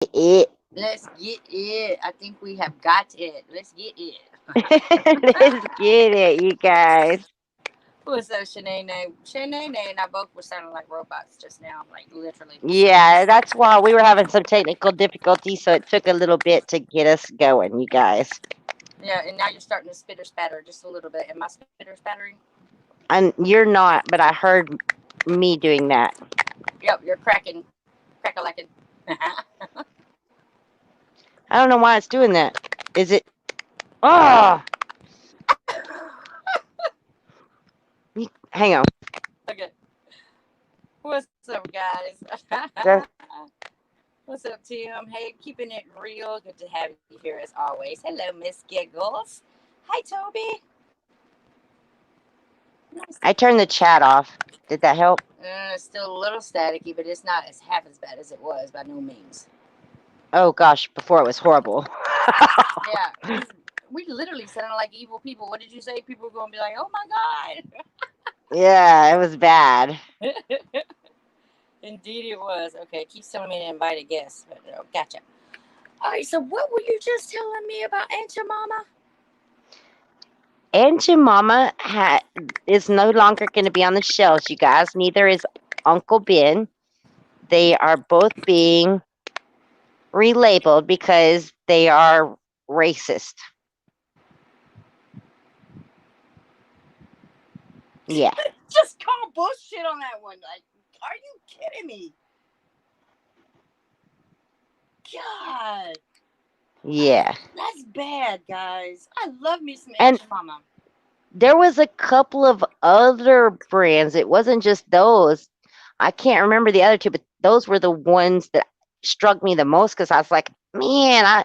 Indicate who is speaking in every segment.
Speaker 1: it.
Speaker 2: Let's get it. I think we have got it. Let's get it.
Speaker 1: Let's get it, you guys.
Speaker 2: What's up, Shanae? Shanae and I both were sounding like robots just now, like literally.
Speaker 1: Yeah, that's why we were having some technical difficulties, so it took a little bit to get us going, you guys.
Speaker 2: Yeah, and now you're starting to spitter spatter just a little bit. Am I spitter spattering?
Speaker 1: And you're not, but I heard me doing that.
Speaker 2: Yep, you're cracking, crack-a-lacking.
Speaker 1: I don't know why it's doing that. Is it? Oh, hang on.
Speaker 2: Okay. What's up, guys?
Speaker 1: That-
Speaker 2: What's up, Tim? Hey, keeping it real. Good to have you here as always. Hello, Miss Giggles. Hi, Toby. Nice.
Speaker 1: I turned the chat off. Did that help?
Speaker 2: It's still a little staticky, but it's not as half as bad as it was by no means.
Speaker 1: Oh gosh, before it was horrible.
Speaker 2: Yeah, we literally sounded like evil people. What did you say? People were going to be like, "Oh my
Speaker 1: Yeah, it was bad.
Speaker 2: god!" Indeed, it was. Okay, keeps telling me to invite a guest, but gotcha. All right, so what were you just telling me about Aunt your mama?
Speaker 1: Aunt Jemima is no longer going to be on the shelves, you guys. Neither is Uncle Ben. They are both being relabeled because they are racist. Yeah,
Speaker 2: Just call bullshit on that one. Like, are you kidding me? God,
Speaker 1: yeah.
Speaker 2: that's bad, guys. I love me some
Speaker 1: And
Speaker 2: Aunt your mama.
Speaker 1: there was a couple of other brands. It wasn't just those. I can't remember the other two, but those were the ones that struck me the most because I was like, man,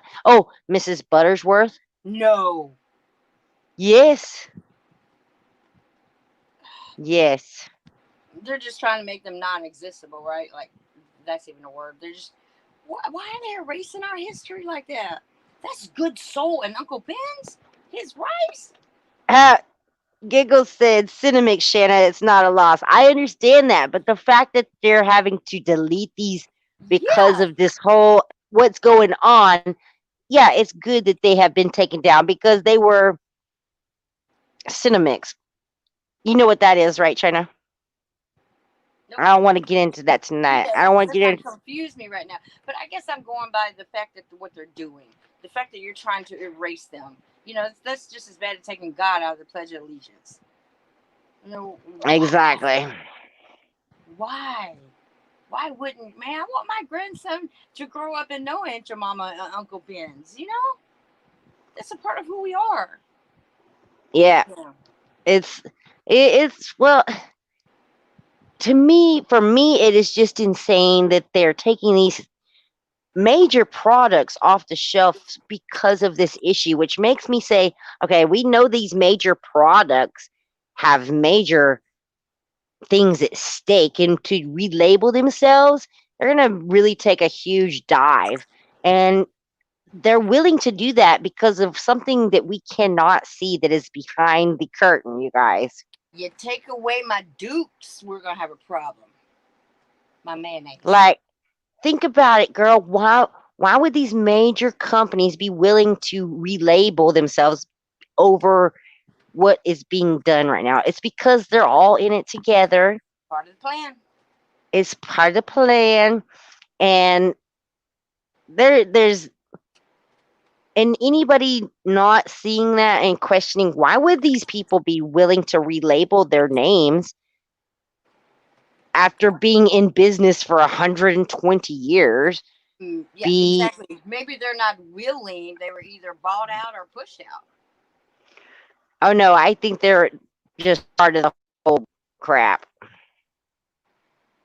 Speaker 1: Mrs. Buttersworth.
Speaker 2: No,
Speaker 1: Yes. Yes.
Speaker 2: they're just trying to make them non-existable, right? Like, that's even a word. They're just why are they erasing our history like that? That's good soul. And Uncle Ben's his rice.
Speaker 1: Uh, Giggles said, Cinemix, Shanna, it's not a loss. I understand that, but the fact that they're having to delete these because
Speaker 2: Yeah,
Speaker 1: of this whole what's going on, yeah, it's good that they have been taken down because they were Cinemix. You know what that is, right, China?
Speaker 2: nope.
Speaker 1: I don't want to get into that tonight.
Speaker 2: Yeah,
Speaker 1: I don't want to
Speaker 2: that's
Speaker 1: get
Speaker 2: kind of
Speaker 1: into.
Speaker 2: confused me right now. But I guess I'm going by the fact that what they're doing, the fact that you're trying to erase them. That's just as bad as taking God out of the Pledge of Allegiance. Why?
Speaker 1: Exactly.
Speaker 2: Why? Why wouldn't man? I want my grandson to grow up and know Aunt your Mama and Uncle Ben's. That's a part of who we are.
Speaker 1: Yeah,
Speaker 2: Yeah.
Speaker 1: it's it's well, to me, for me, it is just insane that they're taking these major products off the shelf because of this issue, which makes me say, okay, we know these major products have major things at stake, and to relabel themselves, they're going to really take a huge dive. And they're willing to do that because of something that we cannot see that is behind the curtain, you guys.
Speaker 2: You take away my dukes, we're gonna have a problem. My mayonnaise.
Speaker 1: Like, think about it, girl. Why would these major companies be willing to relabel themselves over what is being done right now? It's because they're all in it together.
Speaker 2: Part of the plan.
Speaker 1: It's part of the plan, and there's and anybody not seeing that and questioning why would these people be willing to relabel their names after being in business for 120 years?
Speaker 2: Yeah,
Speaker 1: Be
Speaker 2: exactly. Maybe they're not willing. They were either bought out or pushed out.
Speaker 1: Oh no, I think they're just part of the whole crap.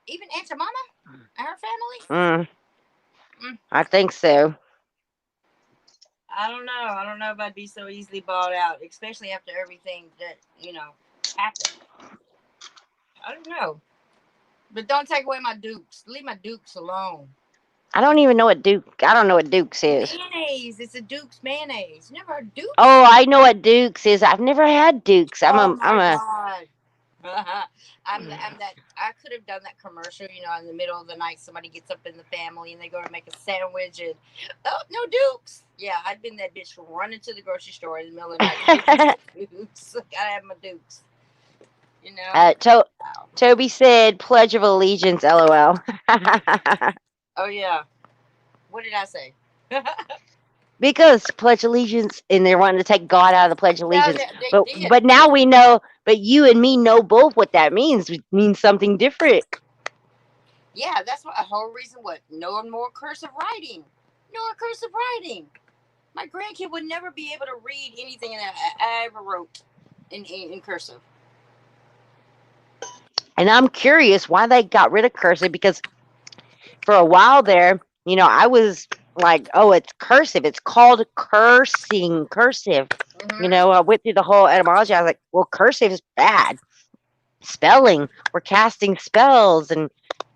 Speaker 2: Even Aunt Mama and her family.
Speaker 1: Mm,
Speaker 2: Mm,
Speaker 1: I think so.
Speaker 2: I don't know. I don't know if I'd be so easily bought out, especially after everything that happened. I don't know. But don't take away my dukes. Leave my dukes alone.
Speaker 1: I don't even know what Duke. I don't know what Dukes is.
Speaker 2: Mayonnaise. It's a Duke's mayonnaise. You never heard Dukes?
Speaker 1: Oh, I know what Dukes is. I've never had Dukes. I'm
Speaker 2: Oh
Speaker 1: a. I'm
Speaker 2: my
Speaker 1: a.
Speaker 2: god. I'm that. I could have done that commercial, in the middle of the night. Somebody gets up in the family and they go to make a sandwich, and oh, no Dukes. Yeah, I'd been that bitch running to the grocery store in the middle of the night to get me some Dukes. Gotta have my Dukes. You know.
Speaker 1: uh, to-
Speaker 2: Wow.
Speaker 1: Toby said, "Pledge of Allegiance." LOL.
Speaker 2: Oh yeah. What did I say?
Speaker 1: Because Pledge Allegiance, and they're wanting to take God out of the Pledge of
Speaker 2: Yeah,
Speaker 1: Allegiance.
Speaker 2: they did.
Speaker 1: But now we know. But you and me know both what that means. It means something different.
Speaker 2: Yeah, that's what a whole reason. What? No more cursive writing. No more cursive writing. My grandkid would never be able to read anything that I ever wrote in cursive.
Speaker 1: And I'm curious why they got rid of cursive, because for a while there, I was like, oh, it's cursive. It's called cursing, cursive.
Speaker 2: Mm-hmm.
Speaker 1: I went through the whole etymology. I was like, well, cursive is bad. Spelling, we're casting spells, and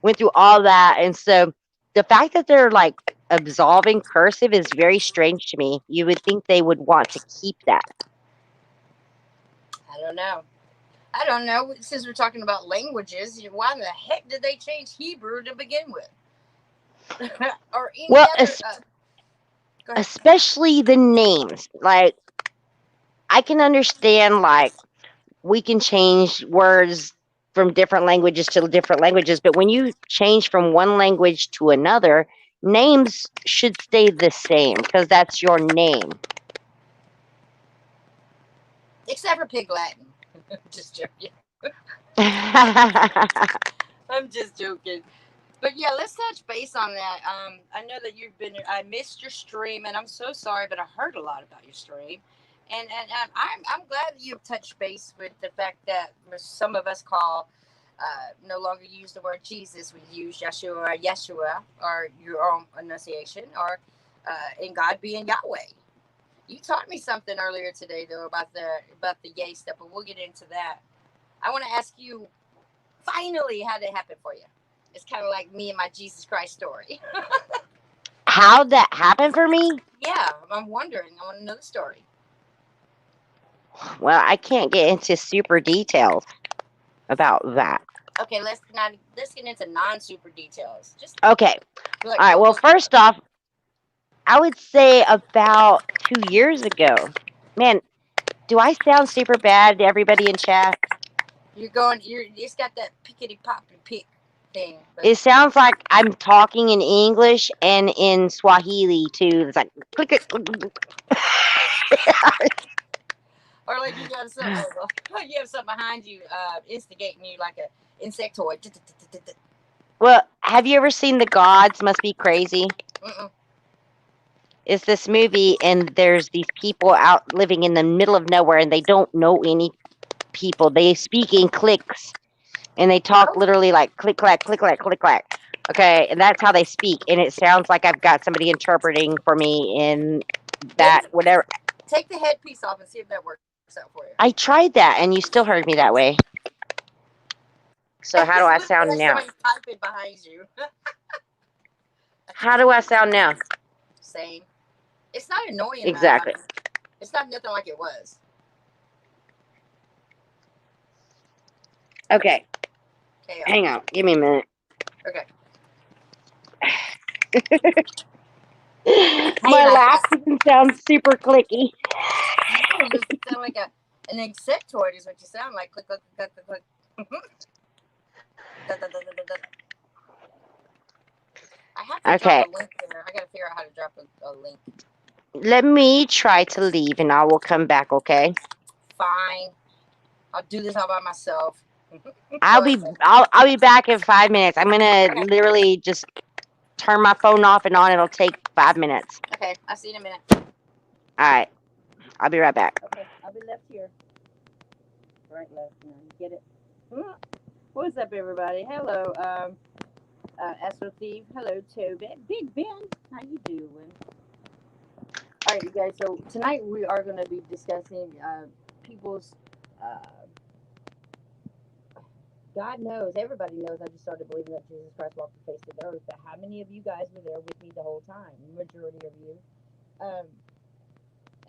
Speaker 1: went through all that. And so the fact that they're like absolving cursive is very strange to me. You would think they would want to keep that.
Speaker 2: I don't know. I don't know. Since we're talking about languages, why in the heck did they change Hebrew to begin with, or any
Speaker 1: Well,
Speaker 2: other? Go ahead.
Speaker 1: especially the names. Like, I can understand, like, we can change words from different languages to different languages, but when you change from one language to another, names should stay the same because that's your name.
Speaker 2: Except for Pig Latin. Just joking. I'm just joking. But yeah, let's touch base on that. I know that you've been. I missed your stream, and I'm so sorry, but I heard a lot about your stream, and I'm glad that you've touched base with the fact that some of us call. No longer use the word Jesus. We use Yeshua, or your own enunciation, or in God being Yahweh. You taught me something earlier today, though, about the yay stuff, but we'll get into that. I want to ask you, finally, how did it happen for you? It's kind of like me and my Jesus Christ story.
Speaker 1: How'd that happen for me?
Speaker 2: Yeah, I'm wondering. I want to know the story.
Speaker 1: Well, I can't get into super details about that.
Speaker 2: Okay, let's get into non-super details. Just
Speaker 1: Okay.
Speaker 2: like
Speaker 1: All right.
Speaker 2: what
Speaker 1: Well,
Speaker 2: was.
Speaker 1: first off, I would say about 2 years ago. Man, do I sound super bad to everybody in chat?
Speaker 2: You're going. You're. It's got that pickety poppy pick thing, but
Speaker 1: It sounds like I'm talking in English and in Swahili too. It's like click it.
Speaker 2: or like you got some. You have something behind you, instigating you like a insectoid.
Speaker 1: Well, have you ever seen The Gods Must Be Crazy?
Speaker 2: Mm-mm.
Speaker 1: It's this movie, and there's these people out living in the middle of nowhere, and they don't know any people. They speak in clicks, and they talk
Speaker 2: Oh,
Speaker 1: literally like click clack, click clack, click clack. Okay, and that's how they speak, and it sounds like I've got somebody interpreting for me in
Speaker 2: maybe
Speaker 1: that whatever.
Speaker 2: take the headpiece off and see if that works out for you.
Speaker 1: I tried that, and you still heard me that way. So
Speaker 2: It's
Speaker 1: how do I
Speaker 2: literally
Speaker 1: sound
Speaker 2: like
Speaker 1: now?
Speaker 2: somebody's typing behind you.
Speaker 1: How do I sound now?
Speaker 2: Same. It's not annoying though. I
Speaker 1: Exactly.
Speaker 2: mean, it's not nothing like it was.
Speaker 1: Okay,
Speaker 2: Chaos.
Speaker 1: hang on. Give me a minute.
Speaker 2: Okay. Hey,
Speaker 1: My
Speaker 2: like
Speaker 1: laugh doesn't sound super clicky.
Speaker 2: no, you sound like an insectoid is what you sound like. Click, click, click, click, click. Da, da, da, da, da, da. I have to drop a
Speaker 1: Okay,
Speaker 2: link there. I gotta figure out how to drop a link.
Speaker 1: let me try to leave, and I will come back. Okay.
Speaker 2: Fine. I'll do this all by myself.
Speaker 1: I'll
Speaker 2: Go
Speaker 1: be
Speaker 2: ahead.
Speaker 1: I'll be back in 5 minutes. I'm gonna
Speaker 2: Okay.
Speaker 1: literally just turn my phone off and on. It'll take 5 minutes.
Speaker 2: Okay. I'll see you in a minute.
Speaker 1: All right. I'll be right back.
Speaker 2: Okay. I'll be left here. Right, left. You get it? What's up, everybody? Hello, Astro Thief. Hello, Toby. Big Ben. How you doing? All right, you guys. So tonight we are going to be discussing people's. Uh, God knows, everybody knows. I just started believing that Jesus Christ walked the face of the earth. But how many of you guys were there with me the whole time? Majority of you. Um,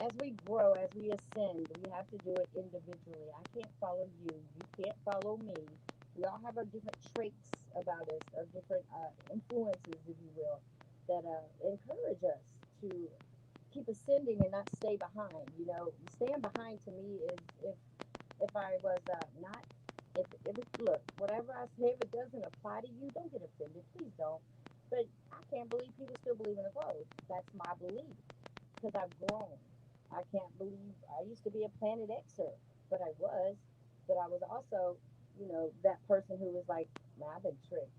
Speaker 2: as we grow, as we ascend, we have to do it individually. I can't follow you. You can't follow me. We all have our different traits about us, our different influences, if you will, that encourage us to keep ascending and not stay behind. You know, staying behind to me is if I was not if it look whatever I say, if it doesn't apply to you, don't get offended, please don't. But I can't believe people still believe in the clothes. That's my belief because I've grown. I can't believe I used to be a Planet Xer, but I was. But I was also, you know, that person who was like, man, I've been tricked.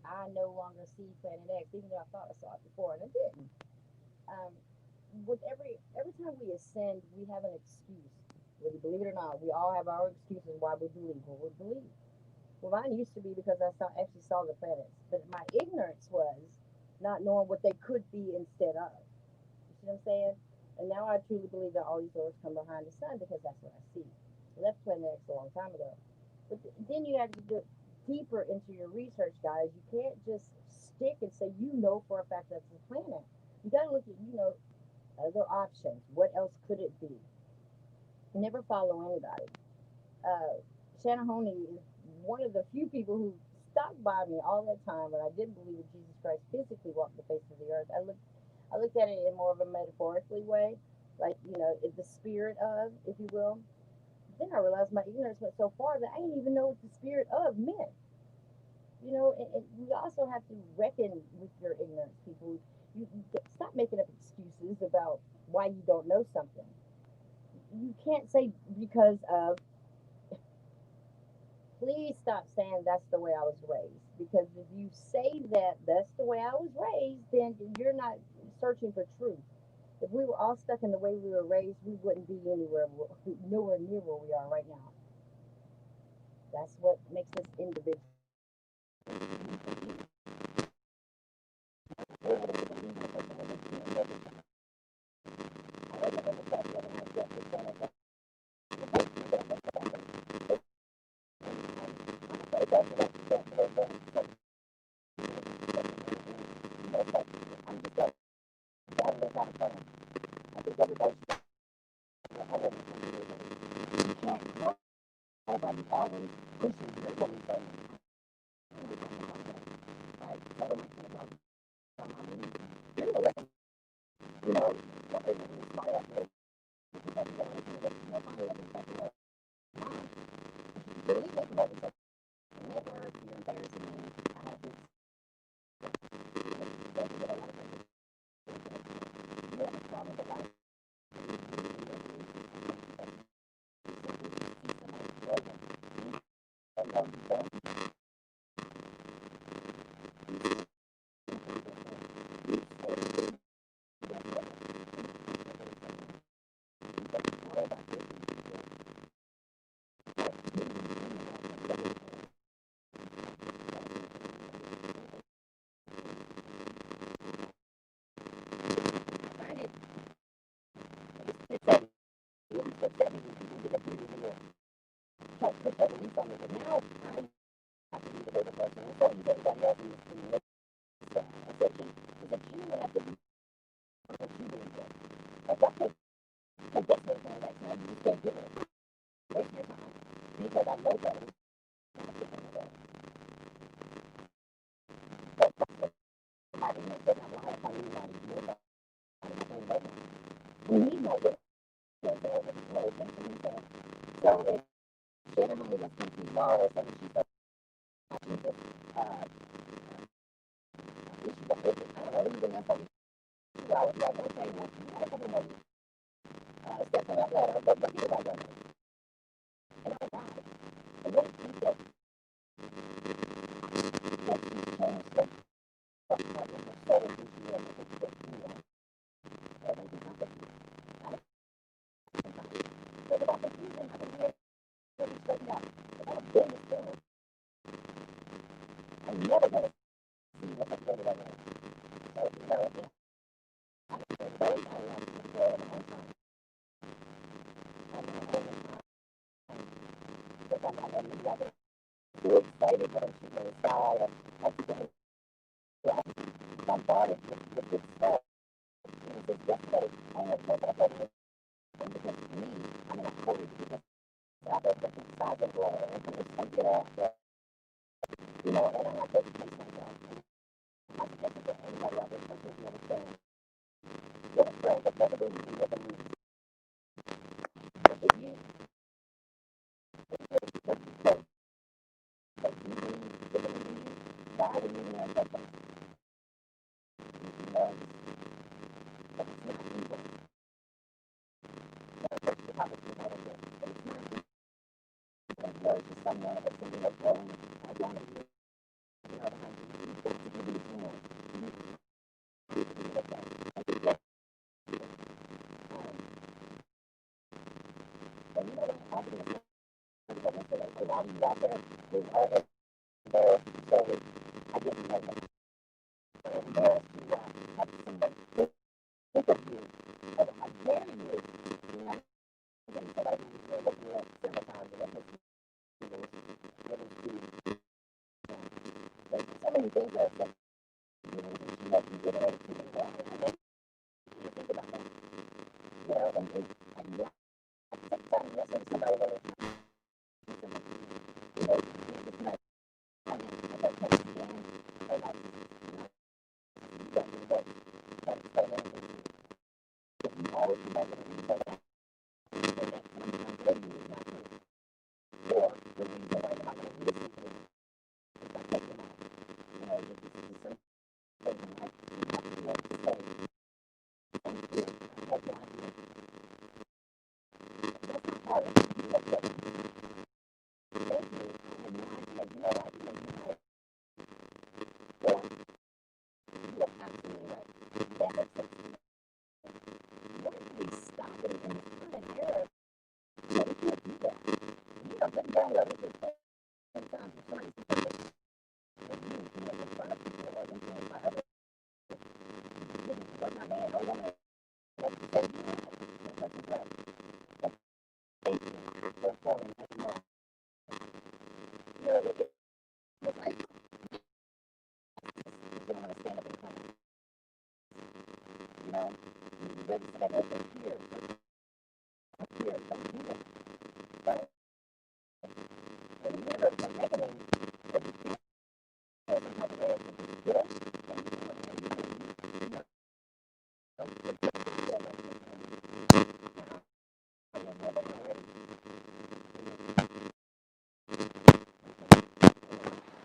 Speaker 2: I no longer see Planet X, even though I thought I saw it before, and I didn't. Um, with every time we ascend, we have an excuse. Whether you believe it or not, we all have our excuses why we believe what we believe. Well, mine used to be because I actually saw the planets, but my ignorance was not knowing what they could be instead of. You see what I'm saying? And now I truly believe that all these doors come behind the sun because that's what I see. I left Planet X a long time ago. But then you have to do deeper into your research, guys. You can't just stick and say you know for a fact that's the planet. You got to look at, you know, other options. What else could it be? Never follow anybody. uh, Shanna Honea is one of the few people who stopped by me all that time when I didn't believe that Jesus Christ physically walked the face of the earth. I looked at it in more of a metaphorically way, like you know, the spirit of, if you will. Then I realized my ignorance went so far that I didn't even know what the spirit of meant. You know, and we also have to reckon with your ignorance, people. You stop making up excuses about why you don't know something. You can't say because of please stop saying that's the way I was raised. Because if you say that that's the way I was raised, then you're not searching for truth. If we were all stuck in the way we were raised, we wouldn't be nowhere near where we are right now. That's what makes us individuals.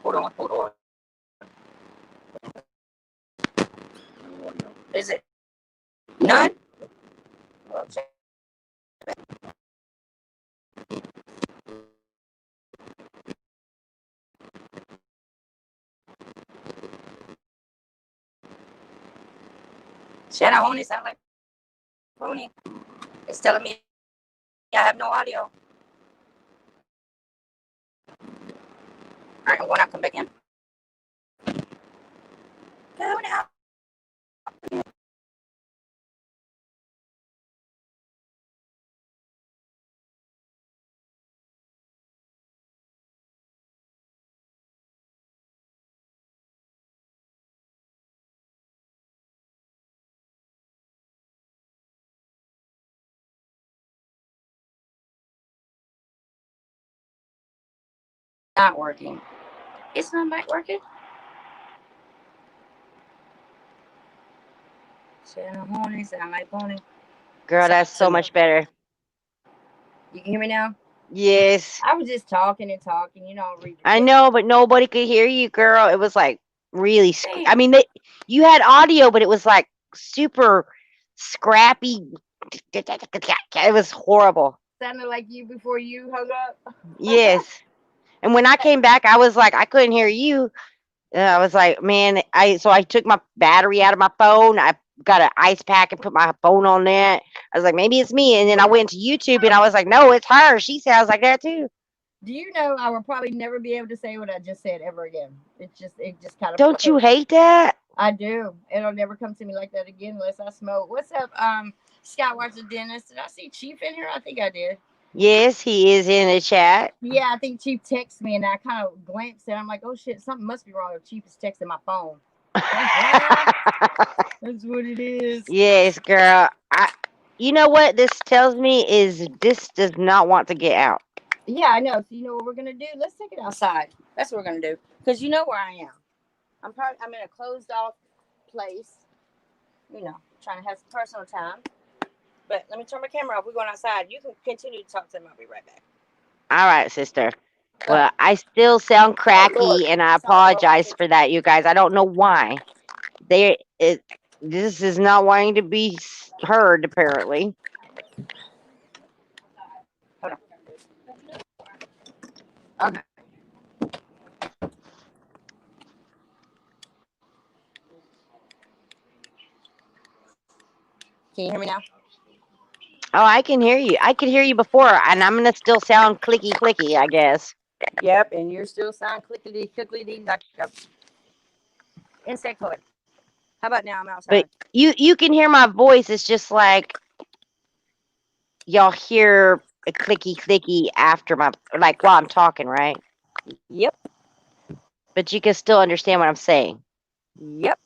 Speaker 2: Hold on, hold on. Is it none? Well, Shanna Honea sound like pony. It's telling me I have no audio. All right, I'm going out, come back in. Going out. Not working. It's not working. Shanna Honea sound like pony.
Speaker 1: Girl, that's so much better.
Speaker 2: You can hear me now?
Speaker 1: Yes.
Speaker 2: I was just talking and talking. You know, read
Speaker 1: I
Speaker 2: the
Speaker 1: know, but nobody could hear you, girl. It was like really. I
Speaker 2: damn.
Speaker 1: mean, you had audio, but it was like super scrappy. It was horrible.
Speaker 2: Sounded like you before you hung up.
Speaker 1: Yes. And when I came back, I was like, I couldn't hear you. I was like, man, I took my battery out of my phone. I got an ice pack and put my phone on that. I was like, maybe it's me. And then I went to YouTube and I was like, no, it's her. She sounds like that too.
Speaker 2: Do you know I will probably never be able to say what I just said ever again? It just kind of
Speaker 1: Don't you
Speaker 2: flipped.
Speaker 1: hate that?
Speaker 2: I do. It'll never come to me like that again unless I smoke. What's up, Scott Watch the dentist? Did I see Chief in here? I think I did.
Speaker 1: Yes, he is in the chat.
Speaker 2: Yeah, I think Chief texted me and I kind of glanced and I'm like, oh shit, something must be wrong if Chief is texting my phone. That's what it is.
Speaker 1: Yes, girl. You know what this tells me is this does not want to get out.
Speaker 2: Yeah, I know. So you know what we're gonna do? Let's take it outside. That's what we're gonna do. Cause you know where I am. I'm in a closed off place. You know, trying to have some personal time. But let me turn my camera off. We're going outside. You can continue to talk to him. I'll be right back.
Speaker 1: All right, sister. Well, I still sound
Speaker 2: Oh Lord,
Speaker 1: cracky, and I
Speaker 2: it's not well
Speaker 1: apologize
Speaker 2: fixed.
Speaker 1: for that, you guys. I don't know why. They it this is not wanting to be heard, apparently.
Speaker 2: Hold on. Okay. Can you hear me now?
Speaker 1: Oh, I can hear you. I could hear you before, and I'm gonna still sound clicky clicky, I guess.
Speaker 2: Yep, and you're still sound clickety clickety like a insectoid. How about now? I'm outside.
Speaker 1: But you can hear my voice. It's just like y'all hear a clicky clicky after my like while I'm talking, right?
Speaker 2: Yep,
Speaker 1: But you can still understand what I'm saying.
Speaker 2: yep.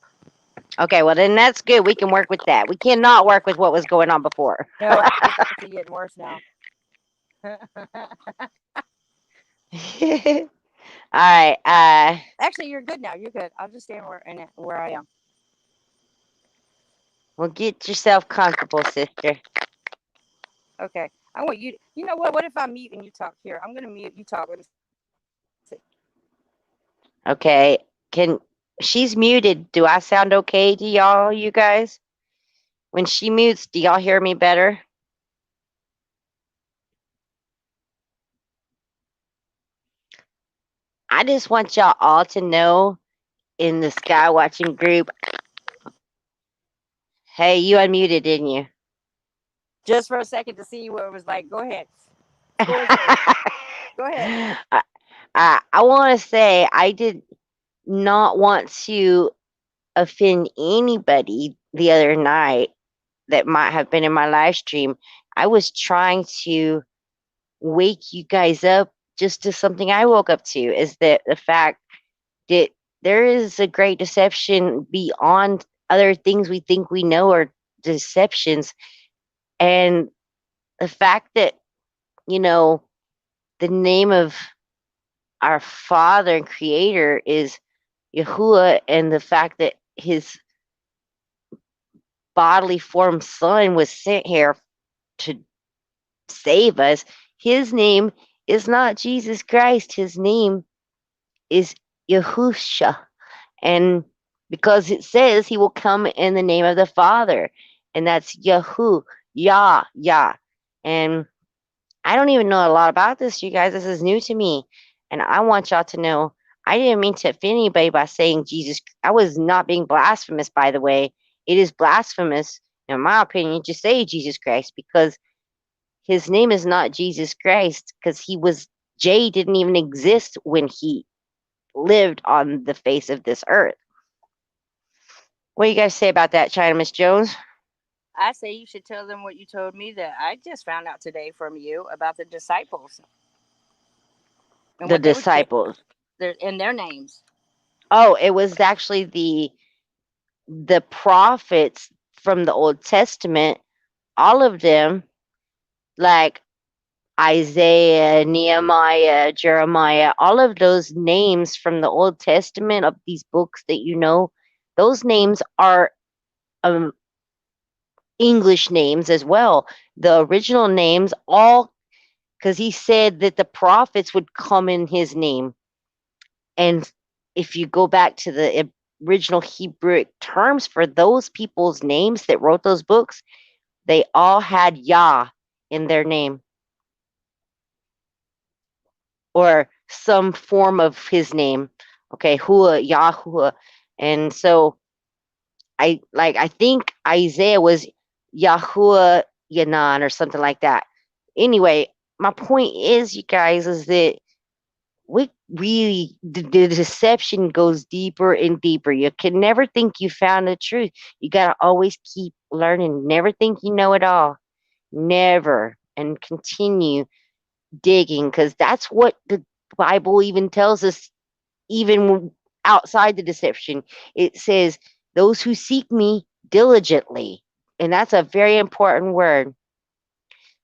Speaker 1: Okay, well then that's good. We can work with that. We cannot work with what was going on before.
Speaker 2: No, it's actually getting worse now.
Speaker 1: All right.
Speaker 2: Actually, you're good now. You're good. I'll just stand where I am.
Speaker 1: Well, get yourself comfortable, sister.
Speaker 2: Okay. I want you. You know what? What if I mute and you talk? Here, I'm gonna mute. You talk. Let me see.
Speaker 1: Okay. Can she's muted? Do I sound okay to y'all, you guys? When she mutes, do y'all hear me better? I just want y'all all to know in the Sky Watching group. Hey, you unmuted, didn't you?
Speaker 2: Just for a second to see what it was like. Go ahead. Floor is yours. Go ahead.
Speaker 1: I want to say I did not want to offend anybody the other night that might have been in my live stream. I was trying to wake you guys up just to something I woke up to is that the fact that there is a great deception beyond other things we think we know are deceptions. And the fact that, you know, the name of our Father and Creator is Yahuwah, and the fact that his bodily form son was sent here to save us, his name is not Jesus Christ. His name is Yahusha. And because it says he will come in the name of the Father, and that's Yahu, Yah, Yah. And I don't even know a lot about this, you guys. This is new to me. And I want y'all to know I didn't mean to offend anybody by saying Jesus. I was not being blasphemous, by the way. It is blasphemous, in my opinion, to say Jesus Christ because his name is not Jesus Christ because he was, Jay didn't even exist when he lived on the face of this earth. What do you guys say about that, China Miss Jones?
Speaker 2: I say you should tell them what you told me that I just found out today from you about the disciples and
Speaker 1: The
Speaker 2: what they would get
Speaker 1: disciples.
Speaker 2: in their names.
Speaker 1: Oh, it was actually the prophets from the Old Testament, all of them, like Isaiah, Nehemiah, Jeremiah, all of those names from the Old Testament of these books that you know, those names are um, English names as well. The original names, all because he said that the prophets would come in his name. And if you go back to the original Hebrew terms for those people's names that wrote those books, they all had Yah in their name or some form of his name. Okay, Hua, Yahuwah. And so I think Isaiah was Yahuwah Yanan or something like that. Anyway, my point is, you guys, is that we really the deception goes deeper and deeper. You can never think you found the truth. You gotta always keep learning. Never think you know it all. Never, and continue digging because that's what the Bible even tells us. Even outside the deception, it says, "Those who seek me diligently," and that's a very important word.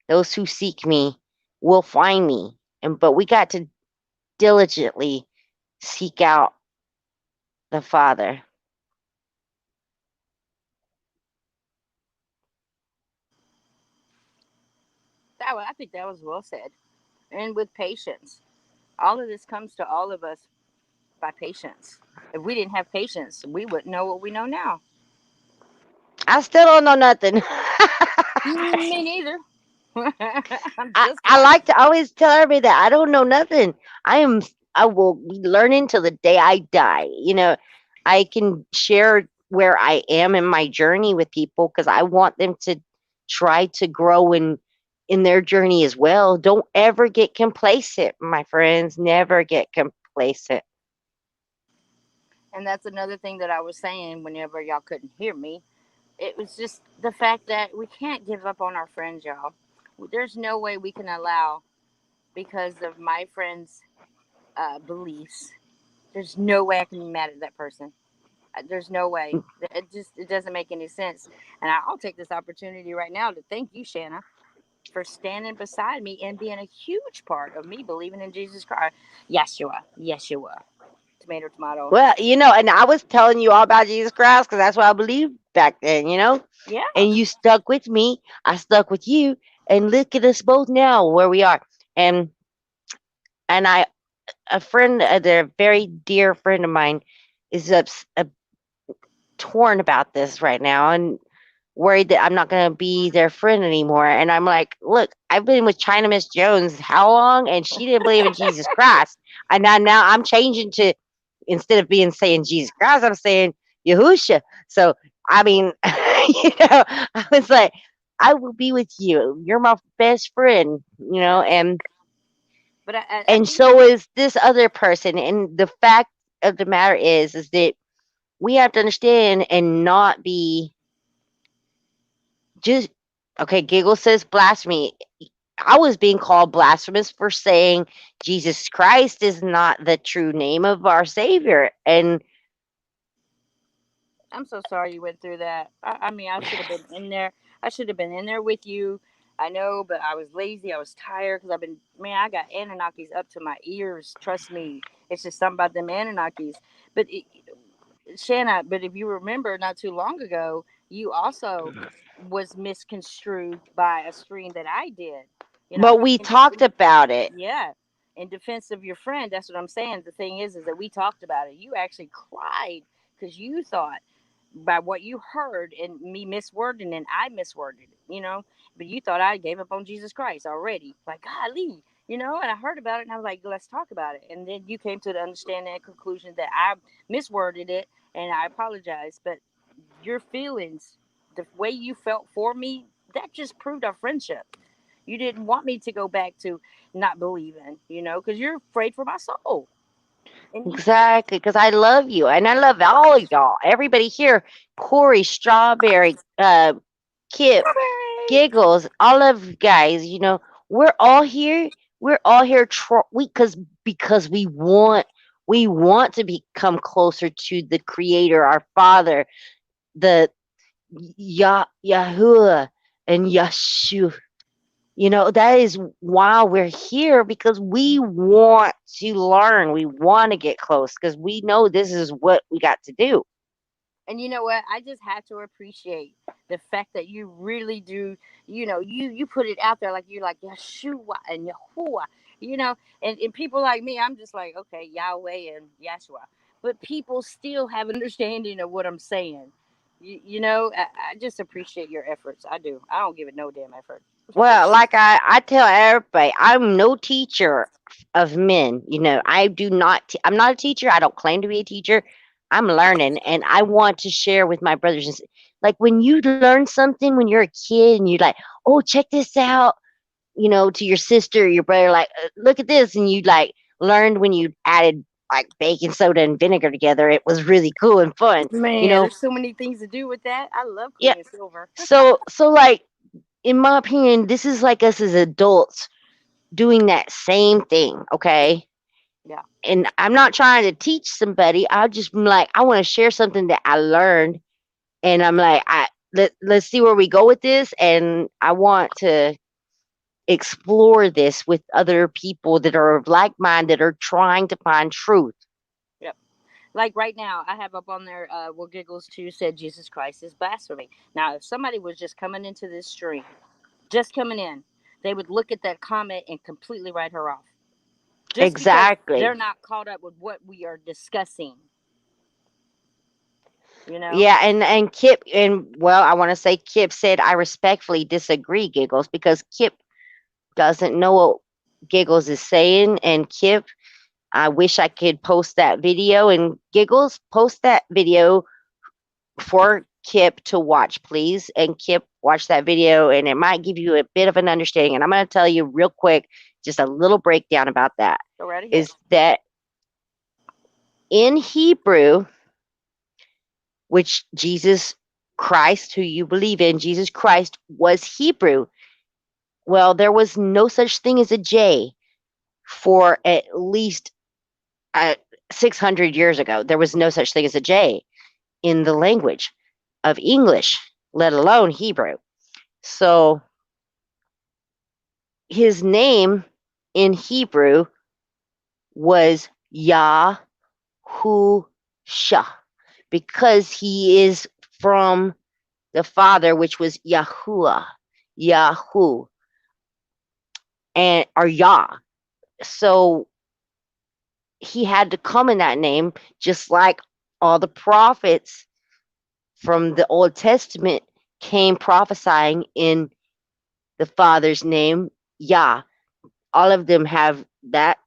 Speaker 1: Those who seek me will find me, and but we got to diligently seek out the Father.
Speaker 2: I think that was well said, and with patience. All of this comes to all of us by patience. If we didn't have patience, we wouldn't know what we know now.
Speaker 1: I still don't know nothing.
Speaker 2: Me neither. I'm
Speaker 1: I,
Speaker 2: just
Speaker 1: I
Speaker 2: like
Speaker 1: like to always tell everybody that I don't know nothing. I will be learning till the day I die. I can share where I am in my journey with people because I want them to try to grow in their journey as well. Don't ever get complacent, my friends. Never get complacent.
Speaker 2: and that's another thing that I was saying whenever y'all couldn't hear me. It was just the fact that we can't give up on our friends, y'all. There's no way we can allow, because of my friend's beliefs, there's no way I can be mad at that person. There's no way. It doesn't make any sense. And I'll take this opportunity right now to thank you, Shanna, for standing beside me and being a huge part of me believing in Jesus Christ. Yeshua, Yeshua, tomato, tomato.
Speaker 1: Well, and I was telling you all about Jesus Christ because that's what I believed back then.
Speaker 2: Yeah,
Speaker 1: And you stuck with me. I stuck with you. And look at us both now where we are. And a friend, a very dear friend of mine, is torn about this right now and worried that I'm not going to be their friend anymore. And I'm like, look, I've been with China Miss Jones how long? And she didn't believe in Jesus Christ. And now I'm changing to, instead of being saying Jesus Christ, I'm saying Yahusha. So, I mean, I was like, I will be with you. You're my best friend,
Speaker 2: yeah. But I
Speaker 1: and
Speaker 2: think
Speaker 1: so is this other person. And the fact of the matter is that we have to understand and not be just okay. Giggle says blasphemy. I was being called blasphemous for saying Jesus Christ is not the true name of our Savior. And
Speaker 2: I'm so sorry you went through that. I mean, I should have been in there. I should have been in there with you. I know, but I was lazy. I was tired because I've been, man, I got Anunnakis up to my ears. Trust me. It's just something about them Anunnakis. But Shanna, but if you remember not too long ago, you also was misconstrued by a stream that I did.
Speaker 1: but we talked about it.
Speaker 2: Yeah, in defense of your friend, that's what I'm saying. The thing is that we talked about it. You actually cried because you thought by what you heard and me miswording, and I misworded it, but you thought I gave up on Jesus Christ already. Like, golly, and I heard about it and I was like, let's talk about it. And then you came to the understanding and conclusion that I misworded it, and I apologize. But your feelings, the way you felt for me, that just proved our friendship. You didn't want me to go back to not believing, because you're afraid for my soul. And
Speaker 1: Exactly, because I love you and I love all of y'all. Everybody here, Corey, Strawberry, Kip, Giggles, all of you guys, we're all here. We're all here because we want to become closer to the Creator, our Father, the Yahuwah and Yeshua. That is why we're here because we want to learn. We want to get close because we know this is what we got to do.
Speaker 2: And you know what? I just have to appreciate the fact that you really do. You put it out there like you're like Yeshua and Yahuwah. And people like me, I'm just like, okay, Yahweh and Yeshua. But people still have an understanding of what I'm saying. I just appreciate your efforts. I do. I don't give it no damn effort.
Speaker 1: Well, like I tell everybody, I'm no teacher of men. I do not. I'm not a teacher. I don't claim to be a teacher. I'm learning, and I want to share with my brothers. Like when you learn something when you're a kid, and you're like, "Oh, check this out," to your sister or your brother, like, "Look at this," and you like learned when you added like baking soda and vinegar together. It was really cool and fun. You
Speaker 2: Man,
Speaker 1: know,
Speaker 2: there's so many things to do with that. I love
Speaker 1: yeah.
Speaker 2: Queen and Silver.
Speaker 1: So like in my opinion, this is like us as adults doing that same thing, okay?
Speaker 2: Yeah.
Speaker 1: And I'm not trying to teach somebody. I just am like, I want to share something that I learned, and I'm like, let's see where we go with this, and I want to explore this with other people that are of like mind that are trying to find truth.
Speaker 2: Yep. Like right now, I have up on there, well, Giggles too said Jesus Christ is blasphemy. Now, if somebody was just coming into this stream, just coming in, they would look at that comment and completely write her off. just because
Speaker 1: exactly.
Speaker 2: they're not caught up with what we are discussing, you know?
Speaker 1: Yeah, and Kip, and well, I want to say Kip said I respectfully disagree, Giggles, because Kip doesn't know what Giggles is saying, and Kip, I wish I could post that video, and Giggles, post that video for Kip to watch, please. And Kip, watch that video, and it might give you a bit of an understanding. And I'm going to tell you real quick, just a little breakdown about that.
Speaker 2: Go right ahead.
Speaker 1: Is that in Hebrew, which Jesus Christ, who you believe in, Jesus Christ was Hebrew. Well, there was no such thing as a J for at least uh, 600 years ago. There was no such thing as a J in the language of English, let alone Hebrew. So his name in Hebrew was Yahusha because he is from the father, which was Yahuwah, Yahu, and or Yah. So he had to come in that name, just like all the prophets from the Old Testament came prophesying in the Father's name, Yah. All of them have that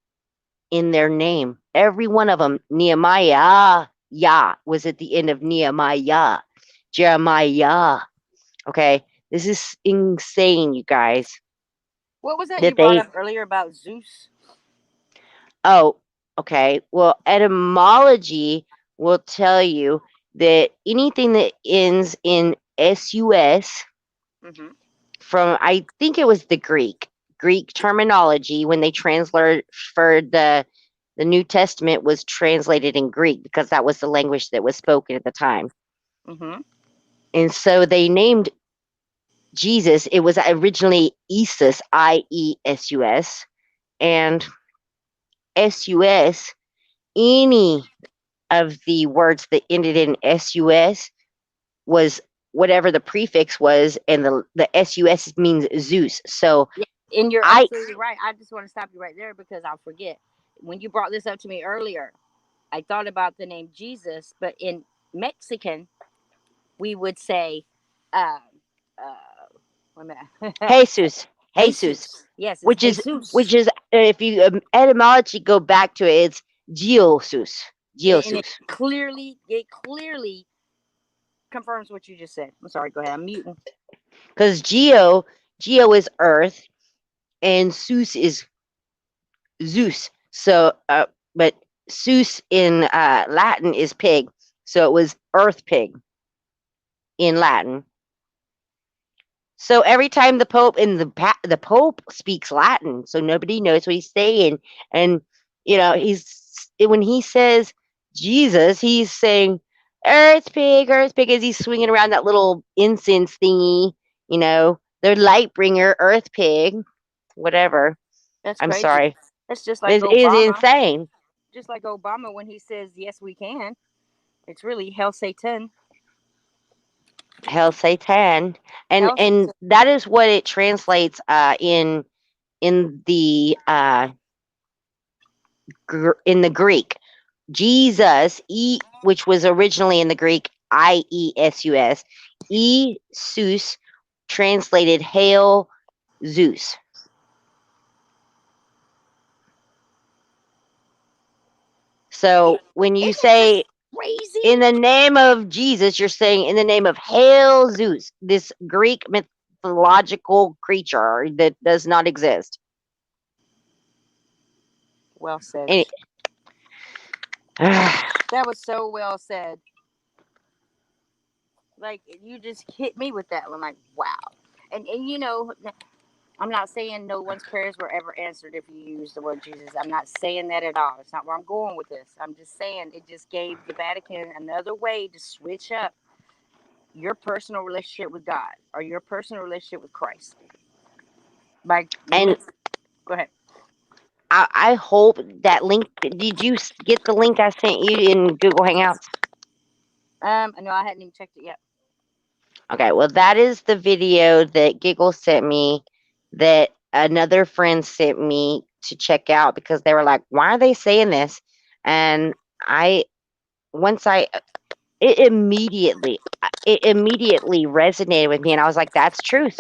Speaker 1: in their name. Every one of them. Nehemiah, Yah was at the end of Nehemiah. Jeremiah. Okay, this is insane, you guys.
Speaker 2: What was that you
Speaker 1: That
Speaker 2: brought
Speaker 1: they
Speaker 2: up earlier about Zeus?
Speaker 1: Oh, okay. Well, etymology will tell you that anything that ends in sus,
Speaker 2: Mm-hmm.
Speaker 1: from I think it was the Greek terminology when they translated for the New Testament was translated in Greek because that was the language that was spoken at the time.
Speaker 2: Mm-hmm.
Speaker 1: And so they named Jesus, it was originally Isus, Iesus, and sus, any of the words that ended in sus was whatever the prefix was, and the sus means Zeus. So
Speaker 2: Yeah, and you're
Speaker 1: I
Speaker 2: absolutely right. I just want to stop you right there because I'll forget. When you brought this up to me earlier, I thought about the name Jesus, but in Mexican, we would say, uh, wait a minute,
Speaker 1: Jesus, Jesus,
Speaker 2: Jesus. Yes, it's
Speaker 1: which is
Speaker 2: Jesus.
Speaker 1: if you etymology go back to it, it's Jesus,
Speaker 2: And
Speaker 1: Jesus,
Speaker 2: it clearly confirms what you just said. I'm sorry. Go ahead. I'm muting.
Speaker 1: because Geo is earth and Zeus is Zeus. So, but Zeus in Latin is pig, so it was earth pig in Latin. So every time the Pope and the Pope speaks Latin, so nobody knows what he's saying, and he's when he says Jesus, he's saying Earth Pig, as he's swinging around that little incense thingy, the light bringer, Earth Pig, whatever.
Speaker 2: That's
Speaker 1: I'm
Speaker 2: crazy.
Speaker 1: sorry,
Speaker 2: That's just like
Speaker 1: this is
Speaker 2: Obama.
Speaker 1: insane.
Speaker 2: Just like Obama when he says, yes, we can. It's really hell Satan.
Speaker 1: Hell Satan, and
Speaker 2: Hell
Speaker 1: and
Speaker 2: Satan.
Speaker 1: that is what it translates in the in the Greek. Jesus, which was originally in the Greek Iesus, Zeus, translated Hail Zeus. So when you
Speaker 2: Isn't it just
Speaker 1: say
Speaker 2: crazy?
Speaker 1: in the name of Jesus, you're saying in the name of Hail Zeus, this Greek mythological creature that does not exist.
Speaker 2: Well said.
Speaker 1: Any,
Speaker 2: That was so well said. Like you just hit me with that. I'm like, wow. And I'm not saying no one's prayers were ever answered if you use the word Jesus. I'm not saying that at all. It's not where I'm going with this. I'm just saying it just gave the Vatican another way to switch up your personal relationship with God or your personal relationship with Christ. By
Speaker 1: and
Speaker 2: go ahead.
Speaker 1: I hope that link. Did you get the link I sent you in Google Hangouts?
Speaker 2: No, I hadn't even checked it yet.
Speaker 1: Okay, well, that is the video that Giggle sent me, that another friend sent me to check out because they were like, "Why are they saying this?" And I once I it immediately resonated with me, and I was like, "That's truth.